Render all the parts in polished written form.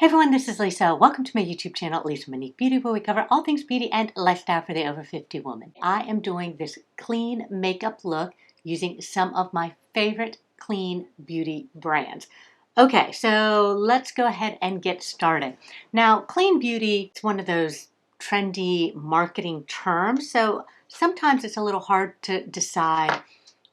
Hey everyone, this is Lisa. Welcome to my YouTube channel, Lisa Monique Beauty, where we cover all things beauty and lifestyle for the over 50 woman. I am doing this clean makeup look using some of my favorite clean beauty brands. Okay, so let's go ahead and get started. Now, clean beauty is one of those trendy marketing terms, so sometimes it's a little hard to decide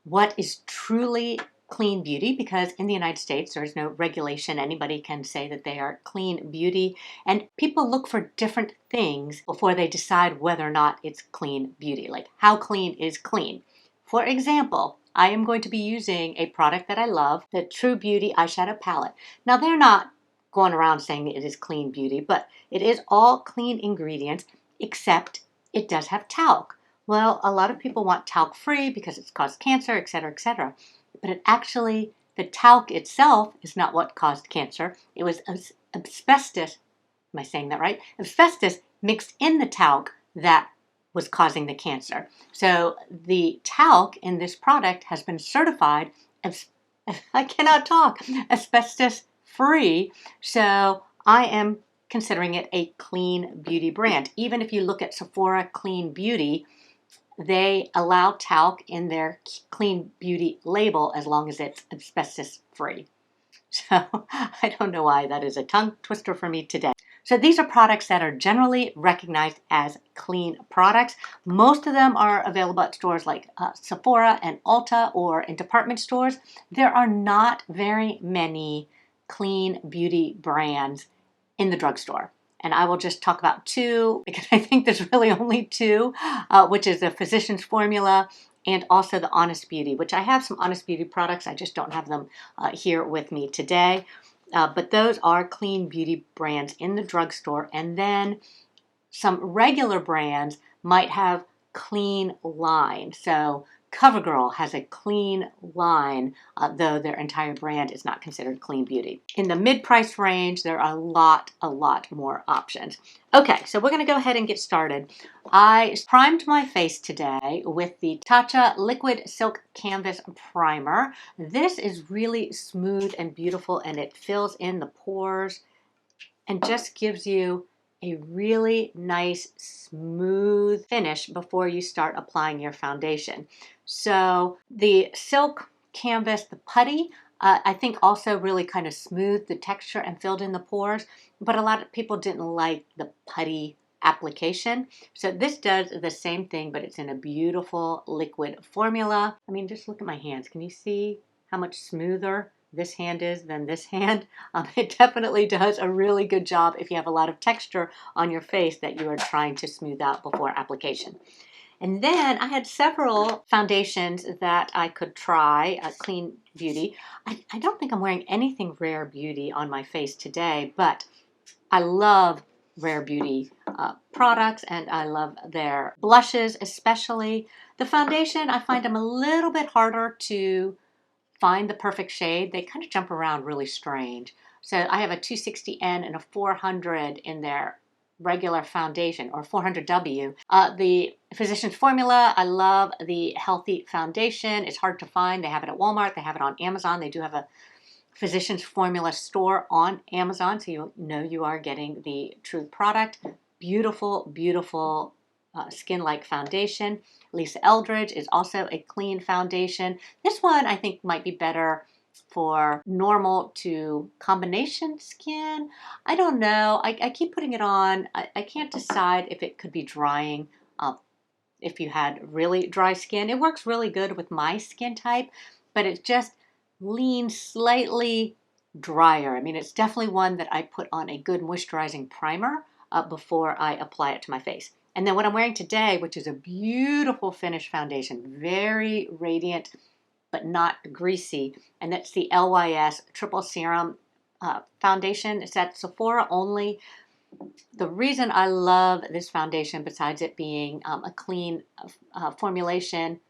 what is truly clean beauty, because in the United States there's no regulation. Anybody can say that they are clean beauty, and people look for different things before they decide whether or not it's clean beauty. Like, how clean is clean? For example, I am going to be using a product that I love, the True Beauty eyeshadow palette. Now, they're not going around saying it is clean beauty, but it is all clean ingredients, except it does have talc. Well, a lot of people want talc free because it's caused cancer, etc., etc. But the talc itself is not what caused cancer. It was asbestos, am I saying that right? Asbestos mixed in the talc that was causing the cancer. So the talc in this product has been certified as, I cannot talk, asbestos free. So I am considering it a clean beauty brand. Even if you look at Sephora Clean Beauty, they allow talc in their clean beauty label as long as it's asbestos free. So I don't know why that is a tongue twister for me today. So these are products that are generally recognized as clean products. Most of them are available at stores like Sephora and Ulta, or in department stores. There are not very many clean beauty brands in the drugstore. And I will just talk about two, because I think there's really only two, which is the Physicians Formula and also the Honest Beauty, which I have some Honest Beauty products. I just don't have them here with me today. But those are clean beauty brands in the drugstore. And then some regular brands might have clean line. So CoverGirl has a clean line, though their entire brand is not considered clean beauty. In the mid-price range, there are a lot more options. Okay, so we're going to go ahead and get started. I primed my face today with the Tatcha Liquid Silk Canvas Primer. This is really smooth and beautiful, and it fills in the pores and just gives you a really nice smooth finish before you start applying your foundation. So the silk canvas, the putty, I think also really kind of smoothed the texture and filled in the pores, but a lot of people didn't like the putty application. So this does the same thing, but it's in a beautiful liquid formula. I mean, just look at my hands. Can you see how much smoother this hand is than this hand? It definitely does a really good job if you have a lot of texture on your face that you are trying to smooth out before application. And then I had several foundations that I could try, Clean Beauty. I don't think I'm wearing anything Rare Beauty on my face today, but I love Rare Beauty products, and I love their blushes especially. The foundation, I find them a little bit harder to find the perfect shade. They kind of jump around really strange. So I have a 260N and a 400 in their regular foundation, or 400W. The Physicians Formula, I love the Healthy Foundation. It's hard to find. They have it at Walmart. They have it on Amazon. They do have a Physicians Formula store on Amazon, so you know you are getting the true product. Beautiful, beautiful skin-like foundation. Lisa Eldridge is also a clean foundation. This one I think might be better for normal to combination skin. I don't know. I keep putting it on. I can't decide if it could be drying. If you had really dry skin, it works really good with my skin type, but it just leans slightly drier. I mean, it's definitely one that I put on a good moisturizing primer before I apply it to my face. And then what I'm wearing today, which is a beautiful finish foundation, very radiant but not greasy, and that's the LYS Triple Serum foundation. It's at Sephora only. The reason I love this foundation, besides it being a clean formulation,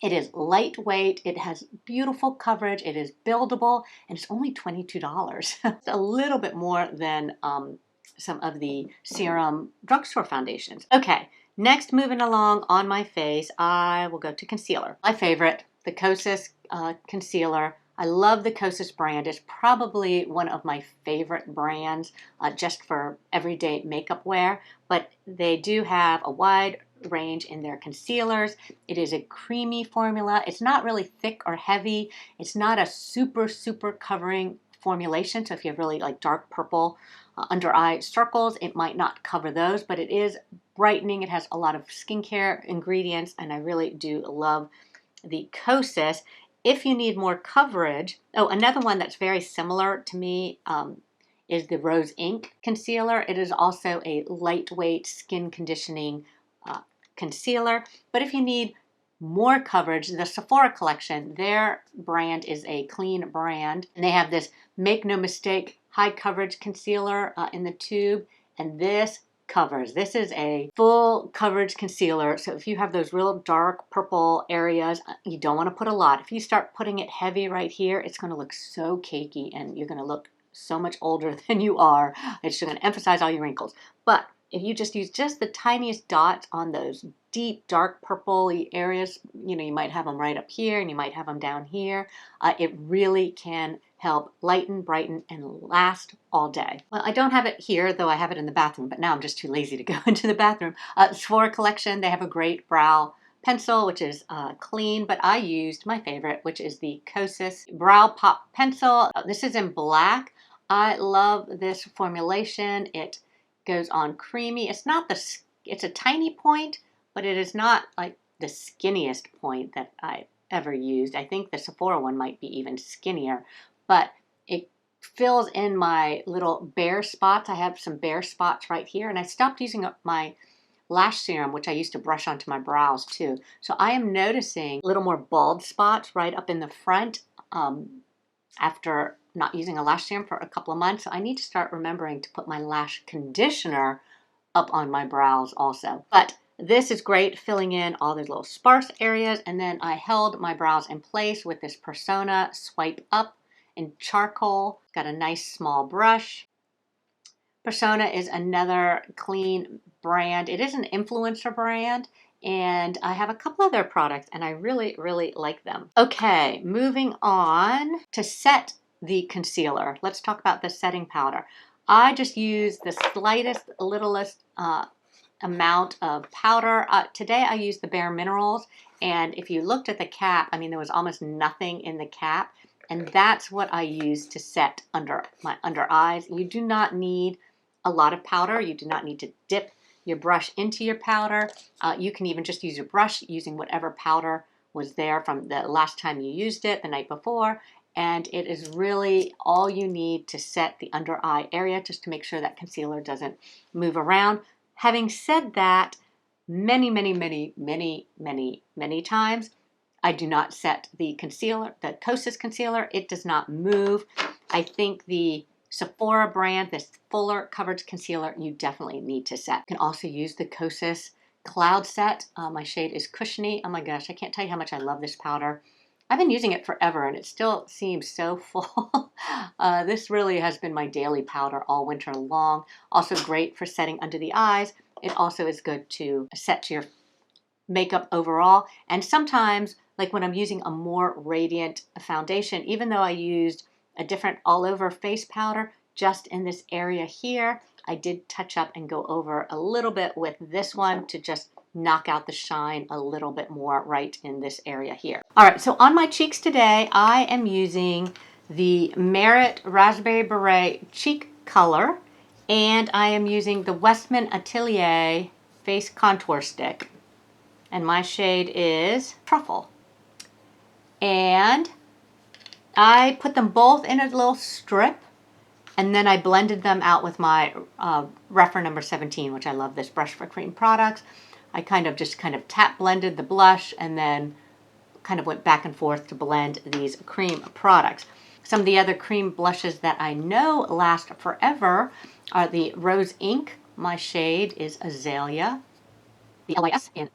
it is lightweight, it has beautiful coverage, it is buildable, and it's only $22. It's a little bit more than some of the serum drugstore foundations. Okay, next, moving along on my face, I will go to concealer. My favorite, the Kosas concealer. I love the Kosas brand. It's probably one of my favorite brands just for everyday makeup wear, but they do have a wide range in their concealers. It is a creamy formula. It's not really thick or heavy. It's not a super covering formulation. So if you have really like dark purple under eye circles, it might not cover those, but it is brightening. It has a lot of skincare ingredients, and I really do love the Kosas. If you need more coverage, oh, another one that's very similar to me is the Rose Ink Concealer. It is also a lightweight skin conditioning concealer. But if you need more coverage, the Sephora collection, their brand is a clean brand. And they have this Make No Mistake high coverage concealer in the tube. And this covers. This is a full coverage concealer. So if you have those real dark purple areas, you don't want to put a lot. If you start putting it heavy right here, it's going to look so cakey and you're going to look so much older than you are. It's going to emphasize all your wrinkles. But if you just use just the tiniest dots on those deep, dark purple areas, you might have them right up here and you might have them down here. It really can help lighten, brighten, and last all day. Well, I don't have it here, though I have it in the bathroom, but now I'm just too lazy to go into the bathroom. Sephora collection, they have a great brow pencil, which is clean, but I used my favorite, which is the Kosas Brow Pop Pencil. This is in black. I love this formulation. It goes on creamy. It's a tiny point, but it is not like the skinniest point that I ever used. I think the Sephora one might be even skinnier, but it fills in my little bare spots. I have some bare spots right here, and I stopped using my lash serum, which I used to brush onto my brows too. So I am noticing a little more bald spots right up in the front after not using a lash serum for a couple of months. So I need to start remembering to put my lash conditioner up on my brows also. But this is great, filling in all those little sparse areas. And then I held my brows in place with this Persona Swipe Up in charcoal. Got a nice small brush. Persona is another clean brand. It is an influencer brand, and I have a couple of their products, and I really like them. Okay, moving on to set the concealer. Let's talk about the setting powder. I just use the slightest, littlest amount of powder. Today I used the Bare Minerals, and if you looked at the cap, there was almost nothing in the cap, and that's what I use to set under my under eyes. You do not need a lot of powder. You do not need to dip your brush into your powder. You can even just use your brush using whatever powder was there from the last time you used it the night before. And it is really all you need to set the under eye area, just to make sure that concealer doesn't move around. Having said that, many times, I do not set the concealer, the Kosas concealer. It does not move. I think the Sephora brand, this fuller coverage concealer, you definitely need to set. You can also use the Kosas Cloud Set. My shade is Cushiony. Oh my gosh, I can't tell you how much I love this powder. I've been using it forever and it still seems so full. This really has been my daily powder all winter long. Also great for setting under the eyes. It also is good to set to your makeup overall. And sometimes, like when I'm using a more radiant foundation, even though I used a different all over face powder, just in this area here, I did touch up and go over a little bit with this one to just knock out the shine a little bit more right in this area here. All right, so on my cheeks today, I am using the Merit Raspberry Beret Cheek Color, and I am using the Westman Atelier Face Contour Stick. And my shade is Truffle. And I put them both in a little strip, and then I blended them out with my Rephr number 17, which I love this brush for cream products. I kind of tap blended the blush and then kind of went back and forth to blend these cream products. Some of the other cream blushes that I know last forever are the Rose Ink. My shade is Azalea. The LYS in,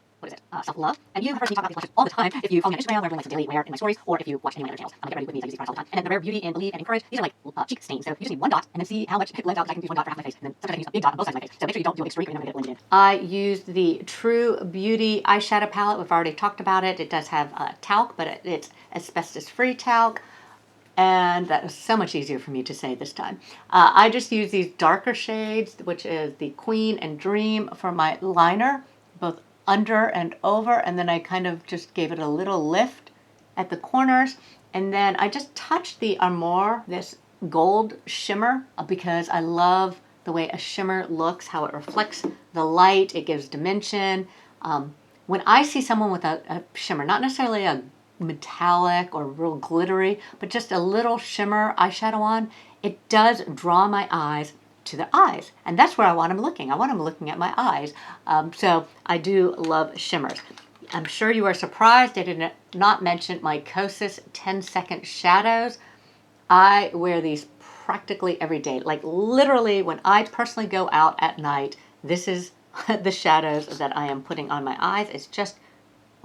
Self-Love. And you have heard me talk about these blushes all the time. If you follow me on Instagram, where I'm doing like some daily wear in my stories, or if you watch any of my other channels, get ready with me, I use these products all the time. And then the Rare Beauty in Believe and Encourage, these are like cheek stains. So you just need one dot and then see how much it blends out. I can use one dot for half my face, and then sometimes I use a big dot on both sides of my face. So make sure you don't do extreme, you're never going to get blended in. I used the True Beauty eyeshadow palette. We've already talked about it. It does have talc, but it's asbestos-free talc. And that was so much easier for me to say this time. I just use these darker shades, which is the Queen and Dream, for my liner, both under and over, and then I kind of just gave it a little lift at the corners, and then I just touched the Armour, this gold shimmer, because I love the way a shimmer looks, how it reflects the light, it gives dimension. When I see someone with a shimmer, not necessarily a metallic or real glittery, but just a little shimmer eyeshadow on, it does draw my eyes to their eyes. And that's where I want them looking. I want them looking at my eyes. So I do love shimmers. I'm sure you are surprised I did not mention my Kosas 10-second shadows. I wear these practically every day. Like literally when I personally go out at night, this is the shadows that I am putting on my eyes. It's just,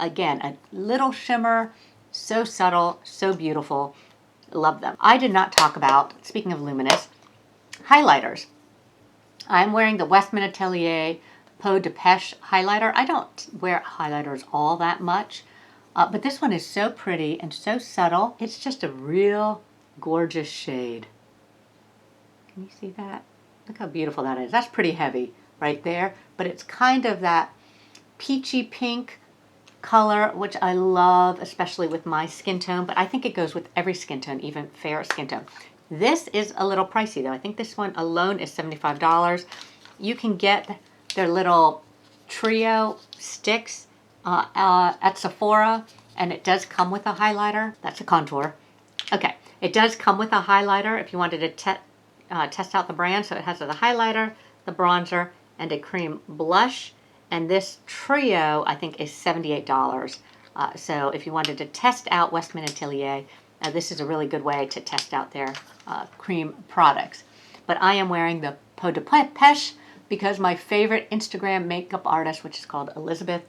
again, a little shimmer, so subtle, so beautiful. Love them. I did not talk about, speaking of luminous, highlighters. I'm wearing the Westman Atelier Peau de Pêche highlighter. I don't wear highlighters all that much, but this one is so pretty and so subtle. It's just a real gorgeous shade. Can you see that? Look how beautiful that is. That's pretty heavy right there, but it's kind of that peachy pink color, which I love, especially with my skin tone, but I think it goes with every skin tone, even fair skin tone. This is a little pricey though. I think this one alone is $75. You can get their little trio sticks at Sephora, and it does come with a highlighter. That's a contour. Okay, it does come with a highlighter if you wanted to test out the brand. So it has the highlighter, the bronzer, and a cream blush. And this trio, I think, is $78. So if you wanted to test out Westman Atelier, this is a really good way to test out their cream products. But I am wearing the Peau de Pêche because my favorite Instagram makeup artist, which is called Elizabeth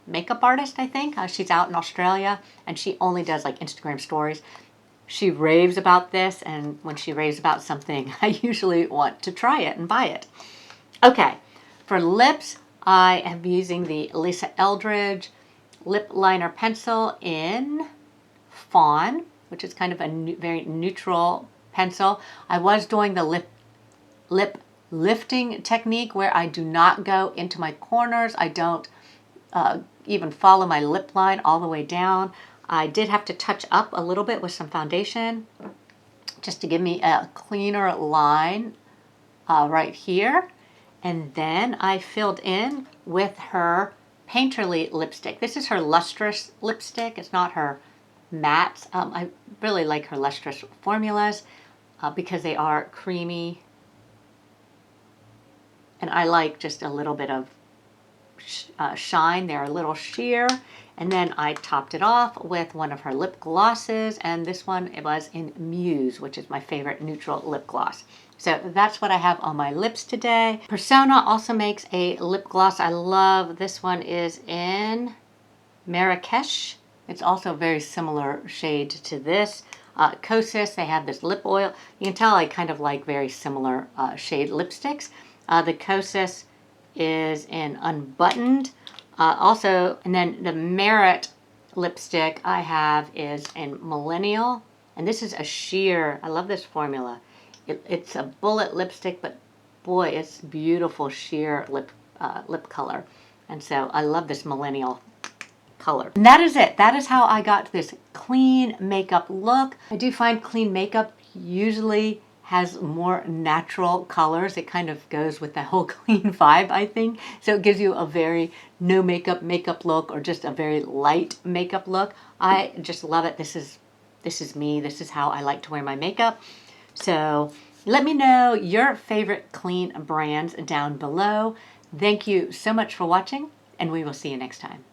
Makeup Artist, I think. She's out in Australia, and she only does like Instagram stories. She raves about this, and when she raves about something, I usually want to try it and buy it. Okay, for lips, I am using the Lisa Eldridge lip liner pencil in Fawn, which is kind of a very neutral pencil. I was doing the lip lifting technique where I do not go into my corners. I don't even follow my lip line all the way down. I did have to touch up a little bit with some foundation just to give me a cleaner line right here. And then I filled in with her Painterly lipstick. This is her lustrous lipstick. It's not her matte. I really like her lustrous formulas because they are creamy. And I like just a little bit of shine. They're a little sheer. And then I topped it off with one of her lip glosses. And this one, it was in Muse, which is my favorite neutral lip gloss. So that's what I have on my lips today. Persona also makes a lip gloss. I love this one, is in Marrakesh. It's also a very similar shade to this. Kosas, they have this lip oil. You can tell I kind of like very similar shade lipsticks. The Kosas is in Unbuttoned. Also, and then the Merit lipstick I have is in Millennial. And this is a sheer, I love this formula. It's a bullet lipstick, but boy, it's beautiful sheer lip color. And so I love this Millennial color. And that is it. That is how I got this clean makeup look. I do find clean makeup usually has more natural colors. It kind of goes with the whole clean vibe, I think. So it gives you a very no makeup look, or just a very light makeup look. I just love it. This is me. This is how I like to wear my makeup. So let me know your favorite clean brands down below. Thank you so much for watching, and we will see you next time.